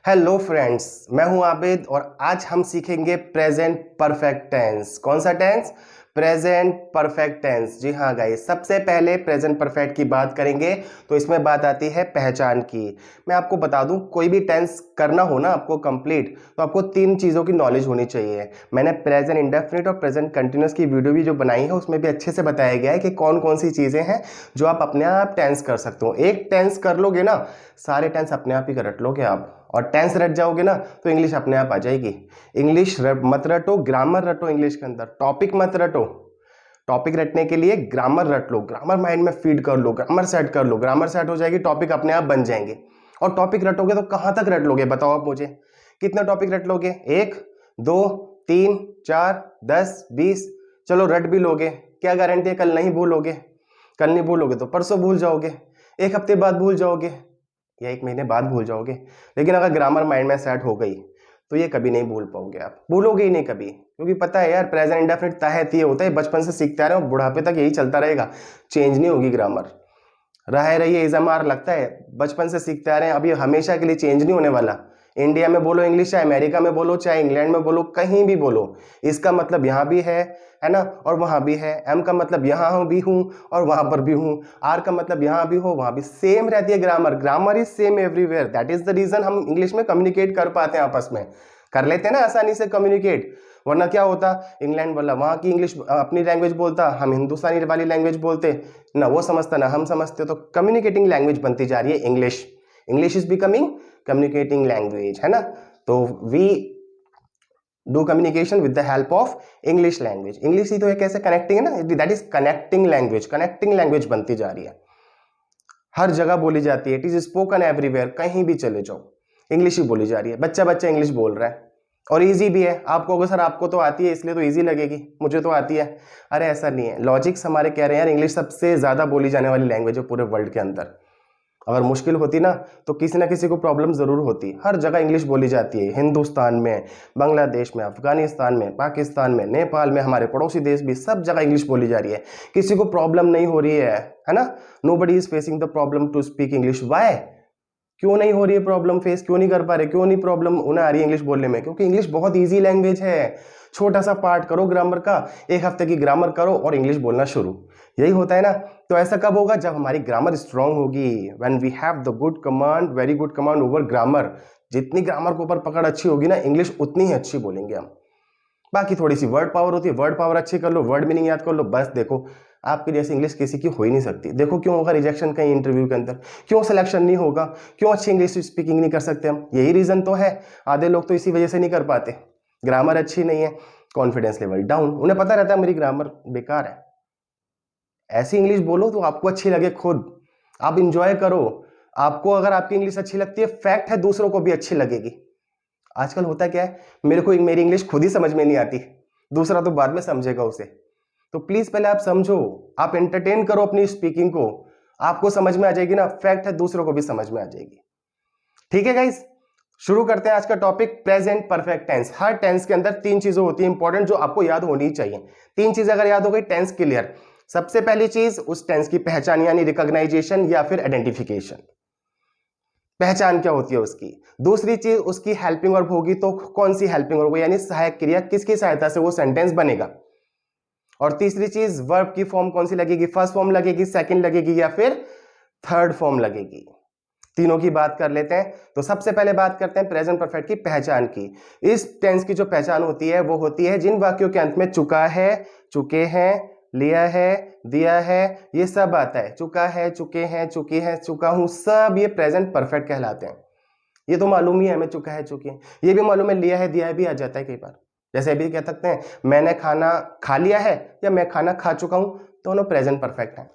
Hello friends, मैं हूं आबिद और आज हम सीखेंगे प्रेजेंट परफेक्ट टेंस। कौन सा टेंस? Present perfect tense. जी हाँ गाइस, सबसे पहले प्रेजेंट परफेक्ट की बात करेंगे तो इसमें बात आती है पहचान की। मैं आपको बता दूं, कोई भी टेंस करना हो ना आपको कंप्लीट, तो आपको तीन चीज़ों की नॉलेज होनी चाहिए। मैंने प्रेजेंट इंडेफिनिट और प्रेजेंट कंटिन्यूअस की वीडियो भी जो बनाई है उसमें भी अच्छे से बताया गया है कि कौन कौन सी चीज़ें हैं जो आप अपने आप टेंस कर सकते हो। एक टेंस कर लोगे ना, सारे टेंस अपने आप ही रट लोगे आप। और टेंस रट जाओगे ना तो इंग्लिश अपने आप आ जाएगी। इंग्लिश मत रटो, ग्रामर रटो। इंग्लिश के अंदर टॉपिक मत रटो। टॉपिक रटने के लिए ग्रामर रट लो, ग्रामर माइंड में फीड कर लो, ग्रामर सेट कर लो। ग्रामर सेट हो जाएगी, टॉपिक अपने आप बन जाएंगे। और टॉपिक रटोगे तो कहां तक रट लोगे बताओ आप मुझे? कितने टॉपिक रट लोगे? 1 2 3 4 10 20? चलो रट भी लोगे, क्या गारंटी है कल नहीं भूलोगे? कल नहीं भूलोगे तो परसों भूल जाओगे, एक हफ्ते बाद भूल जाओगे, या एक महीने बाद भूल जाओगे। लेकिन अगर ग्रामर माइंड में सेट हो गई तो ये कभी नहीं भूल पाओगे, आप भूलोगे ही नहीं कभी। क्योंकि पता है यार, प्रेजेंट इंडेफिनिट ताहत ये होता है, बचपन से सीखते आ रहे हो, बुढ़ापे तक यही चलता रहेगा, चेंज नहीं होगी ग्रामर। रहे रहिए इज़मार लगता है, बचपन से सीखते आ रहे हैं, अभी हमेशा के लिए चेंज नहीं होने वाला। इंडिया में बोलो इंग्लिश, चाहे अमेरिका में बोलो, चाहे इंग्लैंड में बोलो, कहीं भी बोलो, इसका मतलब यहाँ भी है ना, और वहां भी है। एम का मतलब यहाँ भी हूँ और वहां पर भी हूँ। आर का मतलब यहाँ भी हो वहां भी, सेम रहती है grammar. Grammar is same everywhere. That is the reason हम इंग्लिश में कम्युनिकेट कर पाते हैं, आपस में कर लेते हैं ना आसानी से कम्युनिकेट। वरना क्या होता, इंग्लैंड वाला वहां की इंग्लिश अपनी लैंग्वेज बोलता, हम हिंदुस्तानी वाली लैंग्वेज बोलते, ना वो समझता ना हम समझते। तो कम्युनिकेटिंग लैंग्वेज बनती जा रही है English. English is becoming communicating language, है ना। तो we do communication with the help of English language. English ही तो एक ऐसे कनेक्टिंग है ना, that is connecting language. Connecting language बनती जा रही है, हर जगह बोली जाती है। इट इज स्पोकन एवरीवेयर, कहीं भी चले जाओ इंग्लिश ही बोली जा रही है। बच्चा बच्चा इंग्लिश बोल रहा है और इजी भी है। आप कहोगे सर आपको तो आती है इसलिए तो इजी लगेगी, मुझे तो आती है। अरे ऐसा नहीं है, लॉजिक्स हमारे कह रहे हैं यार, इंग्लिश सबसे ज्यादा बोली जाने वाली लैंग्वेज है पूरे वर्ल्ड के अंदर। अगर मुश्किल होती ना तो किसी ना किसी को प्रॉब्लम जरूर होती। हर जगह इंग्लिश बोली जाती है, हिंदुस्तान में, बांग्लादेश में, अफगानिस्तान में, पाकिस्तान में, नेपाल में, हमारे पड़ोसी देश भी, सब जगह इंग्लिश बोली जा रही है। किसी को प्रॉब्लम नहीं हो रही है ना। Nobody is facing the problem to speak English. Why? क्यों नहीं हो रही है प्रॉब्लम फेस? क्यों नहीं कर पा रहे? क्यों नहीं प्रॉब्लम उन्हें आ रही है इंग्लिश बोलने में? क्योंकि इंग्लिश बहुत इजी लैंग्वेज है। छोटा सा पार्ट करो ग्रामर का, एक हफ्ते की ग्रामर करो और इंग्लिश बोलना शुरू। यही होता है ना। तो ऐसा कब होगा? जब हमारी ग्रामर स्ट्रांग होगी, when we have the good command, very good command over grammar. जितनी ग्रामर के ऊपर पकड़ अच्छी होगी ना, इंग्लिश उतनी ही अच्छी बोलेंगे हम। बाकी थोड़ी सी वर्ड पावर होती है, वर्ड पावर अच्छी कर लो, वर्ड मीनिंग याद कर लो, बस देखो आपकी जैसी इंग्लिश किसी की हो ही नहीं सकती। देखो क्यों होगा रिजेक्शन कहीं इंटरव्यू के अंदर, क्यों सिलेक्शन नहीं होगा, क्यों अच्छी इंग्लिश स्पीकिंग नहीं कर सकते हम? यही रीजन तो है। आधे लोग तो इसी वजह से नहीं कर पाते, ग्रामर अच्छी नहीं है, कॉन्फिडेंस लेवल डाउन। उन्हें पता रहता है मेरी ग्रामर बेकार है। ऐसी इंग्लिश बोलो तो आपको अच्छी लगे, खुद आप इंजॉय करो। आपको अगर आपकी इंग्लिश अच्छी लगती है, फैक्ट है दूसरों को भी अच्छी लगेगी। आजकल होता क्या है, मेरे को मेरी इंग्लिश खुद ही समझ में नहीं आती, दूसरा तो बाद में समझेगा उसे। तो प्लीज पहले आप समझो, आप एंटरटेन करो अपनी स्पीकिंग को, आपको समझ में आ जाएगी ना, फैक्ट है दूसरों को भी समझ में आ जाएगी। ठीक है गाइस, शुरू करते हैं आज का टॉपिक, प्रेजेंट परफेक्ट टेंस। हर टेंस के अंदर तीन चीजें होती है इंपॉर्टेंट, जो आपको याद होनी चाहिए। तीन चीजें अगर याद हो गई, टेंस क्लियर। सबसे पहली चीज, उस टेंस की पहचान यानी रिकॉग्नाइजेशन या फिर आइडेंटिफिकेशन। पहचान क्या होती है उसकी। दूसरी चीज, उसकी हेल्पिंग वर्ब होगी तो कौन सी हेल्पिंग वर्ब यानी सहायक क्रिया, किसकी सहायता से वो सेंटेंस बनेगा। और तीसरी चीज, वर्ब की फॉर्म कौन सी लगेगी, फर्स्ट फॉर्म लगेगी, सेकंड लगेगी या फिर थर्ड फॉर्म लगेगी। तीनों की बात कर लेते हैं। तो सबसे पहले बात करते हैं प्रेजेंट परफेक्ट की पहचान की। इस टेंस की जो पहचान होती है वो होती है जिन वाक्यों के अंत में चुका है, चुके हैं, लिया है, दिया है, ये सब आता है। चुका है, चुके हैं, चुकी है, चुका हूं, सब ये प्रेजेंट परफेक्ट कहलाते हैं। ये तो मालूम ही है हमें, चुका है, चुके हैं। ये भी मालूम है, लिया है, दिया है भी आ जाता है कई बार। जैसे अभी कह सकते हैं मैंने खाना खा लिया है या मैं खाना खा चुका हूं, दोनों प्रेजेंट परफेक्ट है।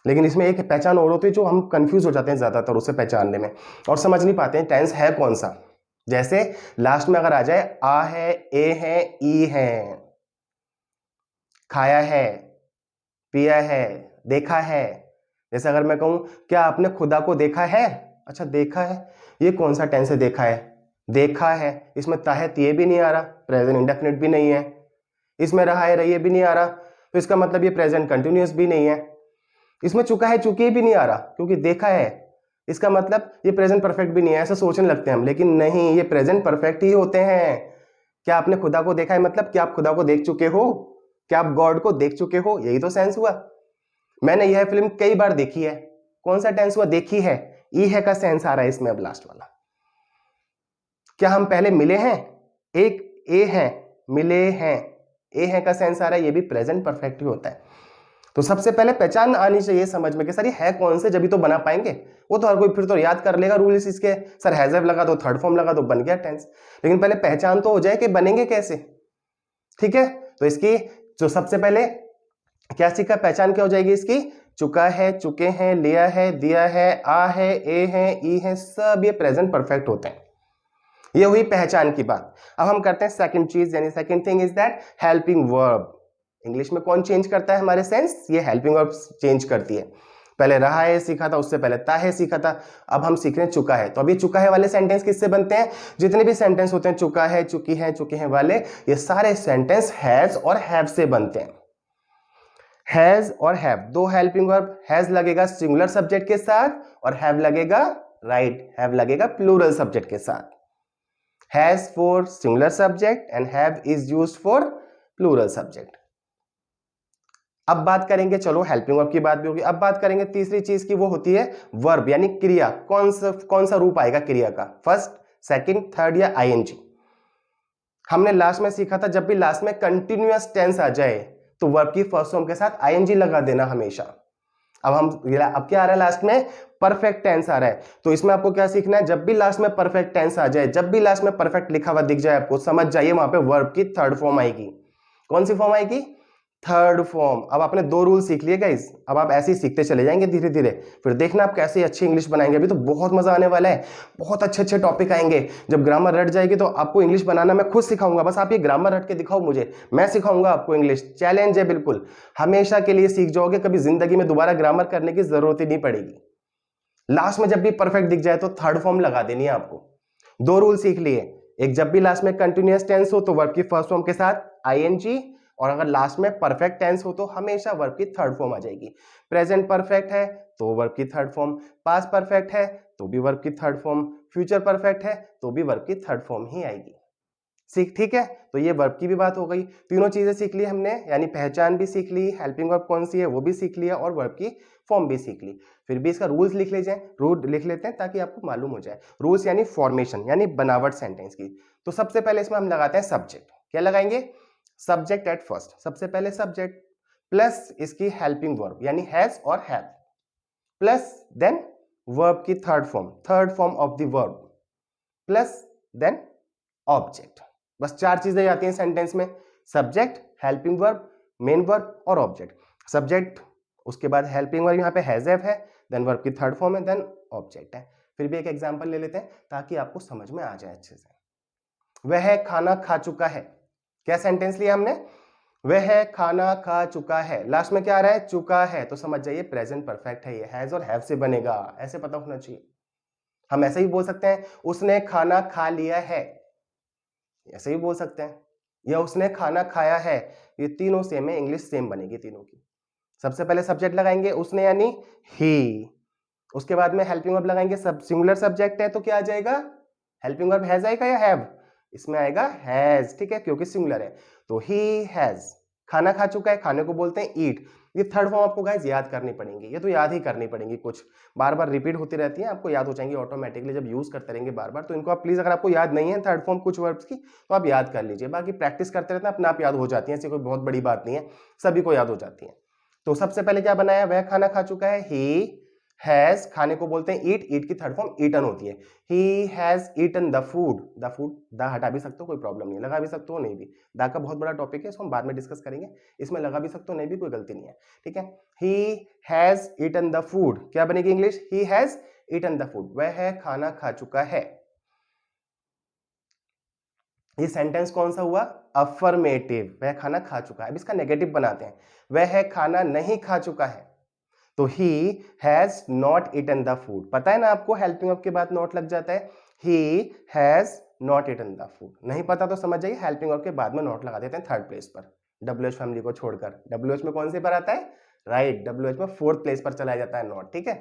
लेकिन इसमें एक पहचान और होती है जो हम कंफ्यूज हो जाते हैं ज्यादातर उसे पहचानने में, और समझ नहीं पाते हैं टेंस है कौन सा। जैसे लास्ट में अगर आ जाए आ है, ए है, ई है, खाया है, पिया है, देखा है। जैसे अगर मैं कहूं क्या आपने खुदा को देखा है, अच्छा देखा है, ये कौन सा टेंस है? देखा है, देखा है। इसमें ताहत ये भी नहीं आ रहा, प्रेजेंट इंडेफिनिट भी नहीं है। इसमें रहा है, रही भी नहीं आ रहा, तो इसका मतलब ये प्रेजेंट कंटिन्यूअस भी नहीं है। इसमें चुका है, चुकी भी नहीं आ रहा, क्योंकि देखा है इसका मतलब ये प्रेजेंट परफेक्ट भी नहीं है, ऐसा सोचने लगते हैं हम, लेकिन नहीं, ये प्रेजेंट परफेक्ट ही होते हैं। क्या आपने खुदा को देखा है, मतलब क्या आप खुदा को देख चुके हो, क्या आप गॉड को देख चुके हो, यही तो सेंस हुआ। मैंने यह फिल्म कई बार देखी है, कौन सा टेंस हुआ, देखी है, ई है का सेंस आ रहा है इसमें। अब लास्ट वाला, क्या हम पहले मिले हैं, एक ए है, मिले हैं, ए है का सेंस आ रहा है, ये भी प्रेजेंट परफेक्ट ही होता है। तो सबसे पहले पहचान आनी चाहिए समझ में कि सर ये है कौन से, जब भी तो बना पाएंगे। वो तो हर कोई फिर तो याद कर लेगा रूल्स इसके, सर हैजव लगा दो, थर्ड फॉर्म लगा दो, बन गया टेंस। लेकिन पहले पहचान तो हो जाए कि बनेंगे कैसे, ठीक है। तो इसकी जो सबसे पहले क्या सीखा, पहचान क्या हो जाएगी इसकी, चुका है, चुके हैं, लिया है, दिया है, आ है, ए है, ई है, सब ये प्रेजेंट परफेक्ट होते हैं। ये हुई पहचान की बात। अब हम करते हैं सेकंड चीज, यानी second thing is that helping verb. English में कौन चेंज करता है हमारे सेंस, ये हेल्पिंग वर्ब चेंज करती है। पहले रहा है सीखा था, उससे पहले ता है सीखा था, अब हम सीख रहे हैं चुका है। तो अभी चुका है वाले सेंटेंस किससे बनते हैं, जितने भी सेंटेंस होते हैं चुका है, चुकी है, चुके हैं वाले, ये सारे सेंटेंस हैज और हैव से बनते हैं। हैज और हैव, दो हेल्पिंग वर्ब, हैज लगेगा सिंगुलर सब्जेक्ट के साथ और हैव लगेगा, राइट, हैव लगेगा प्लूरल सब्जेक्ट के साथ। has for singular subject and have is used for plural subject। अब बात करेंगे, चलो हेल्पिंग वर्ब की बात भी होगी, अब बात करेंगे तीसरी चीज की, वो होती है वर्ब यानी क्रिया। कौन सा रूप आएगा क्रिया का, फर्स्ट, सेकंड, थर्ड या आईएनजी। हमने लास्ट में सीखा था जब भी लास्ट में कंटिन्यूअस टेंस आ जाए तो वर्ब की फर्स्ट फॉर्म के साथ आईएनजी लगा देना हमेशा। अब क्या आ रहा है लास्ट में, परफेक्ट टेंस आ रहा है, तो इसमें आपको क्या सीखना है, जब भी लास्ट में परफेक्ट टेंस आ जाए, जब भी लास्ट में परफेक्ट लिखा हुआ दिख जाए आपको, समझ जाइए वहां पे वर्ब की थर्ड फॉर्म आएगी। कौन सी फॉर्म आएगी, थर्ड फॉर्म। अब आपने दो रूल सीख लिए गाइस, अब आप ऐसे ही सीखते चले जाएंगे धीरे धीरे, फिर देखना आप कैसे अच्छी इंग्लिश बनाएंगे। अभी तो बहुत मजा आने वाला है, बहुत अच्छे अच्छे टॉपिक आएंगे। जब ग्रामर रट जाएगी तो आपको इंग्लिश बनाना मैं खुद सिखाऊंगा, बस आप ये ग्रामर रट के दिखाओ मुझे, मैं सिखाऊंगा आपको इंग्लिश। चैलेंज है बिल्कुल, हमेशा के लिए सीख जाओगे, कभी जिंदगी में दोबारा ग्रामर करने की जरूरत ही नहीं पड़ेगी। लास्ट में जब भी परफेक्ट दिख जाए तो थर्ड फॉर्म लगा देनी है आपको। दो रूल सीख लिए, एक जब भी लास्ट में कंटिन्यूअस टेंस हो तो वर्ब की फर्स्ट फॉर्म के साथ आईएनजी, और अगर लास्ट में परफेक्ट टेंस हो तो हमेशा वर्ब की थर्ड फॉर्म आ जाएगी। प्रेजेंट परफेक्ट है तो वर्ब की थर्ड फॉर्म, पास्ट परफेक्ट है तो भी वर्ब की थर्ड फॉर्म, फ्यूचर परफेक्ट है तो भी वर्ब की थर्ड फॉर्म ही आएगी। ठीक है, तो ये वर्ब की भी बात हो गई, तीनों चीजें सीख ली हमने, यानी पहचान भी सीख ली, हेल्पिंग वर्ब कौन सी है वो भी सीख लिया, और वर्ब की फॉर्म भी सीख ली। फिर भी इसका रूल्स लिख लीजिए, रूल लिख लेते हैं ताकि आपको मालूम हो जाए। रूल्स यानी फॉर्मेशन, यानी बनावट सेंटेंस की। तो सबसे पहले इसमें हम लगाते हैं सब्जेक्ट। क्या लगाएंगे, सब्जेक्ट एट फर्स्ट, सबसे पहले सब्जेक्ट प्लस इसकी हेल्पिंग वर्ब यानी हैज और हैव, प्लस देन वर्ब की third form of the verb, plus then object. बस चार चीजें आती हैं सेंटेंस में, subject, helping verb, main verb और ऑब्जेक्ट। सब्जेक्ट, उसके बाद हेल्पिंग वर्ब यहाँ पे हैज हैव है, देन वर्ब की थर्ड फॉर्म है, देन ऑब्जेक्ट है। फिर भी एक एग्जांपल ले लेते हैं ताकि आपको समझ में आ जाए अच्छे से। वह खाना खा चुका है, क्या सेंटेंस लिया हमने, वह खाना खा चुका है, लास्ट में क्या आ रहा है, चुका है, तो समझ जाइए प्रेजेंट परफेक्ट है, ये हैज और हैव से बनेगा, ऐसे पता होना चाहिए। हम ऐसे ही बोल सकते हैं उसने खाना खा लिया है, ऐसे ही बोल सकते हैं, या उसने खाना खाया है, ये तीनों सेम है, इंग्लिश सेम बनेगी तीनों की। सबसे पहले सब्जेक्ट लगाएंगे उसने यानी ही, उसके बाद में हेल्पिंग वर्ब लगाएंगे, सब सिंगुलर सब्जेक्ट है तो क्या आ जाएगा, हेल्पिंग वर्ब हैज आएगा या हैव, इसमें आएगा हैज, ठीक है, क्योंकि सिंगुलर है। तो ही हैज खाना खा चुका है, खाने को बोलते हैं ईट। ये थर्ड फॉर्म आपको गाइस याद करनी पड़ेंगी, ये तो याद ही करनी पड़ेंगी, कुछ बार बार रिपीट होती रहती है, आपको याद हो जाएंगी ऑटोमेटिकली जब यूज करते रहेंगे बार बार। तो इनको आप प्लीज, अगर आपको याद नहीं है थर्ड फॉर्म कुछ वर्ब्स की तो आप याद कर लीजिए, बाकी प्रैक्टिस करते रहते हैं, अपने आप याद हो जाती है, ऐसी कोई बहुत बड़ी बात नहीं है, सभी को याद हो जाती है। तो सबसे पहले क्या बनाया, वह खाना खा चुका है, ही हैज, खाने को बोलते हैं ईट, ईट की थर्ड फॉर्म ईटन होती है, he has eaten the food, the हटा भी सकते हो कोई प्रॉब्लम नहीं है, लगा भी सकते हो नहीं भी, द का बहुत बड़ा टॉपिक है, इसको हम बाद में डिस्कस करेंगे, इसमें लगा भी सकते हो नहीं भी कोई गलती नहीं है, ठीक है। He has eaten the food, क्या बनेगी English, he has eaten the food, वह खाना खा चुका है। ये सेंटेंस कौन सा हुआ, अफर्मेटिव, वह खाना खा चुका है। अब इसका नेगेटिव बनाते हैं, वह खाना नहीं खा चुका है, तो he has not eaten the food, पता है ना आपको हेल्पिंग वर्ब के बाद नॉट लग जाता है, he has not eaten the food. नहीं पता तो समझ जाइए हेल्पिंग वर्ब के बाद में नॉट लगा देते हैं थर्ड प्लेस पर, WH फैमिली को छोड़कर। WH में कौन से पर आता है, राइट, WH में फोर्थ प्लेस पर चला जाता है नॉट, ठीक है।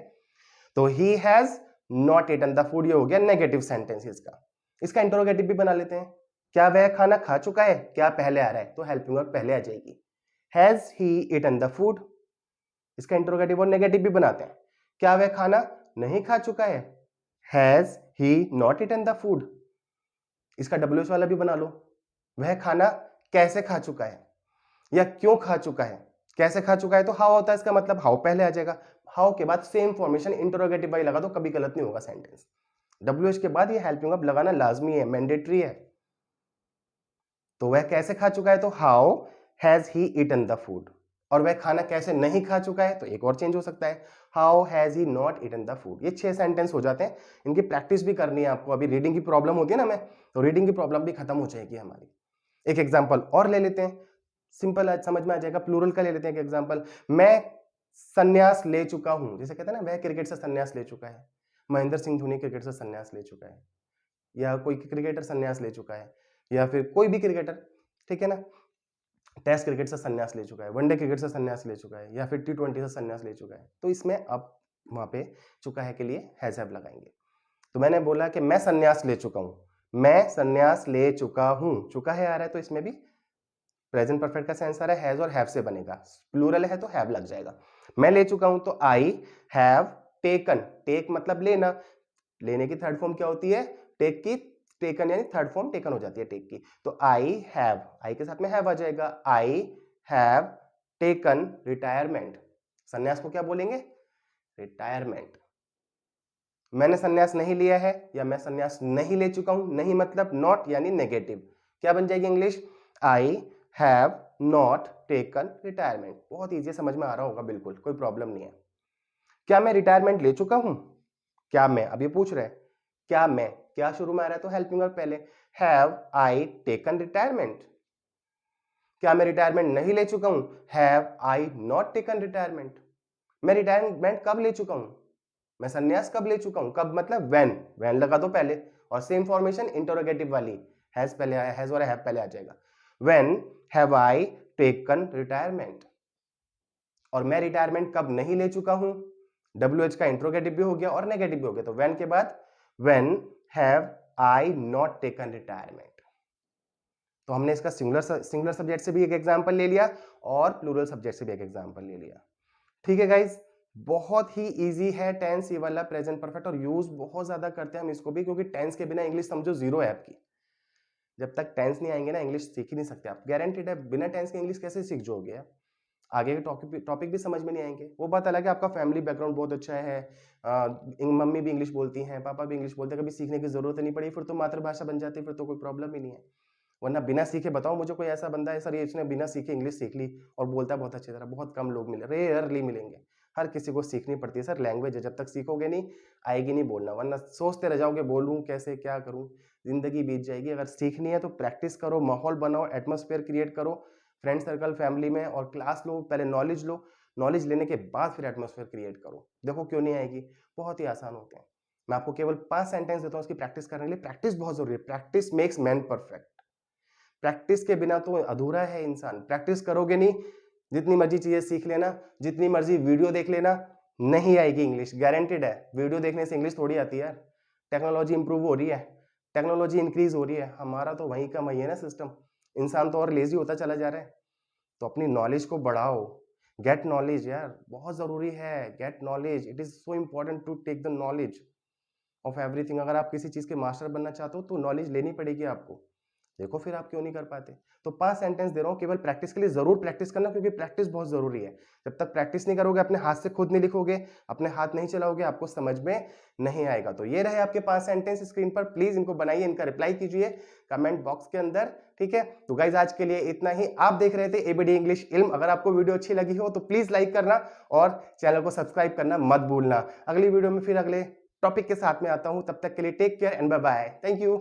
तो he has not eaten the food, ये हो गया नेगेटिव सेंटेंस इसका। इसका इंटरोगेटिव भी बना लेते हैं। क्या वह खाना खा चुका है, क्या पहले आ रहा है, तो हेल्पिंग वर्ब पहले आ जाएगी। Has he eaten the food, इसका इंटरोगेटिव और नेगेटिव भी बनाते हैं। क्या वह खाना नहीं खा चुका है, has he not eaten the food, इसका WH वाला भी बना लो। वह खाना कैसे खा चुका है या क्यों खा चुका है। कैसे खा चुका है तो हाउ होता है, इसका मतलब हाउ पहले आ जाएगा। हाउ के बाद सेम फॉर्मेशन इंटरोगेटिव वाई लगा दो, कभी गलत नहीं होगा सेंटेंस। WH के बाद ये हेल्पिंग वर्ब लगाना लाजमी है, मैंडेटरी है। तो वह कैसे खा चुका है तो how has he eaten the food, और वह खाना कैसे नहीं खा चुका है तो एक और चेंज हो सकता है, how has he not eaten the food. ये 6 सेंटेंस हो जाते हैं। इनकी प्रैक्टिस भी करनी है आपको। अभी रीडिंग की प्रॉब्लम होती है ना हमें, तो रीडिंग की प्रॉब्लम भी खत्म हो जाएगी हमारी। एक एग्जांपल और ले लेते हैं, सिंपल आज समझ में आ जाएगा। प्लूरल का ले लेते हैं एक एग्जांपल। मैं संन्यास ले चुका हूं, जैसे कहते हैं ना, वह क्रिकेट से संन्यास ले चुका है। महेंद्र सिंह धोनी क्रिकेट से संन्यास ले चुका है, या कोई क्रिकेटर संन्यास ले चुका है, या फिर कोई भी क्रिकेटर, ठीक है ना, टेस्ट क्रिकेट से संन्यास ले चुका है, वनडे क्रिकेट से संन्यास ले चुका है, या फिर T20 से संन्यास ले चुका है। तो इसमें अब वहां पे चुका है के लिए हैज हैव लगाएंगे। तो मैंने बोला कि मैं संन्यास ले चुका हूं, मैं संन्यास ले चुका हूं, चुका है आ रहा है, तो इसमें भी प्रेजेंट परफेक्ट का सेंस आ रहा है, हैज और हैव से बनेगा। प्लूरल है तो हैव लग जाएगा। मैं ले चुका हूं तो आई हैव टेकन, टेक मतलब लेना, लेने की थर्ड फॉर्म क्या होती है, टेक की, टेकन यानी थर्ड फॉर्म टेकन हो जाती है टेक की। तो आई हैव, आई के साथ में हैव आ जाएगा, आई हैव टेकन रिटायरमेंट। संन्यास को क्या बोलेंगे, रिटायरमेंट। मैंने संन्यास नहीं लिया है या मैं संन्यास नहीं ले चुका हूं, नहीं मतलब नॉट यानी नेगेटिव, क्या बन जाएगी English, I have not taken retirement. बहुत इजी, समझ में आ रहा होगा, बिल्कुल कोई प्रॉब्लम नहीं है। क्या मैं रिटायरमेंट ले चुका हूं, क्या मैं, अब ये पूछ रहे हैं क्या मैं, क्या शुरू में आ रहा है तो हेल्पिंग वर्ब पहले, हैव आई टेकन रिटायरमेंट। क्या मैं रिटायरमेंट नहीं ले चुका हूं, have I not taken retirement. मैं रिटायरमेंट कब ले चुका हूं, मैं संन्यास कब ले चुका हूं, कब मतलब व्हेन, व्हेन लगा दो पहले, और सेम फॉर्मेशन इंटरोगेटिव वाली, हैज पहले आया, हैज और हैव पहले आ जाएगा। When have I taken retirement. और मैं रिटायरमेंट कब नहीं ले चुका हूं, WH का इंट्रोगेटिव भी हो गया और नेगेटिव भी हो गया, तो व्हेन के बाद when have I not taken retirement. तो हमने इसका सिंगुलर सब्जेक्ट से भी एक एग्जांपल ले लिया और प्लूरल सब्जेक्ट से भी एक एग्जांपल ले लिया। ठीक है गाइस, बहुत ही इजी है टेंस ये वाला प्रेजेंट परफेक्ट, और यूज बहुत ज्यादा करते हैं हम इसको भी, क्योंकि टेंस के बिना इंग्लिश समझो जीरो है आपकी। जब तक टेंस नहीं आएंगे ना, इंग्लिश सीख ही नहीं सकते आप, गारंटीड है। बिना टेंस के इंग्लिश कैसे सीख जाओगे आप, आगे के टॉपिक भी समझ में नहीं आएंगे। वो बात अलग है आपका फैमिली बैकग्राउंड बहुत अच्छा है, मम्मी भी इंग्लिश बोलती हैं, पापा भी इंग्लिश बोलते हैं, कभी सीखने की जरूरत नहीं पड़ी, फिर तो मातृभाषा बन जाती है, फिर तो कोई प्रॉब्लम ही नहीं है। वरना बिना सीखे बताओ मुझे कोई ऐसा बंदा है सर ये इसने बिना सीखे इंग्लिश सीख ली और बोलता है बहुत अच्छी तरह, बहुत कम लोग मिले, रेयरली मिलेंगे। हर किसी को सीखनी पड़ती है सर, लैंग्वेज है, जब तक सीखोगे नहीं आएगी नहीं बोलना, वरना सोचते रह जाओगे बोलूं कैसे क्या करूं, जिंदगी बीत जाएगी। अगर सीखनी है तो प्रैक्टिस करो, माहौल बनाओ, एटमॉस्फेयर क्रिएट करो, फ्रेंड सर्कल फैमिली में, और क्लास लो, पहले नॉलेज लो, नॉलेज लेने के बाद फिर एटमॉस्फेयर क्रिएट करो। देखो क्यों नहीं आएगी, बहुत ही आसान होते हैं। मैं आपको केवल 5 सेंटेंस देता हूं उसकी प्रैक्टिस करने के लिए। प्रैक्टिस बहुत जरूरी है, practice makes man perfect. Practice के बिना तो अधूरा है इंसान। प्रैक्टिस करोगे नहीं, जितनी मर्जी चीजें सीख लेना, जितनी मर्जी वीडियो देख लेना, नहीं आएगी इंग्लिश, गारंटेड है। वीडियो देखने से इंग्लिश थोड़ी आती है यार, टेक्नोलॉजी इंप्रूव हो रही है, टेक्नोलॉजी इंक्रीज हो रही है, हमारा तो वहीं का वहीं है ना सिस्टम, इंसान तो और लेजी होता चला जा रहा है। तो अपनी नॉलेज को बढ़ाओ, गेट नॉलेज यार, बहुत जरूरी है, get knowledge, it is so important to take the knowledge of everything. अगर आप किसी चीज के मास्टर बनना चाहते हो तो नॉलेज लेनी पड़ेगी आपको। देखो फिर आप क्यों नहीं कर पाते। तो 5 सेंटेंस दे रहा हूं केवल प्रैक्टिस के लिए, जरूर प्रैक्टिस करना, क्योंकि प्रैक्टिस बहुत जरूरी है। जब तक प्रैक्टिस नहीं करोगे, अपने हाथ से खुद नहीं लिखोगे, अपने हाथ नहीं चलाओगे, आपको समझ में नहीं आएगा। तो ये रहे आपके 5 सेंटेंस स्क्रीन पर, प्लीज इनको बनाइए, इनका रिप्लाई कीजिए कमेंट बॉक्स के अंदर, ठीक है। तो गाइज आज के लिए इतना ही। आप देख रहे थे एबीडी इंग्लिश इल्म। अगर आपको वीडियो अच्छी लगी हो तो प्लीज लाइक करना और चैनल को सब्सक्राइब करना मत भूलना। अगली वीडियो में फिर अगले टॉपिक के साथ में आता हूं, तब तक के लिए take care and bye bye, thank you.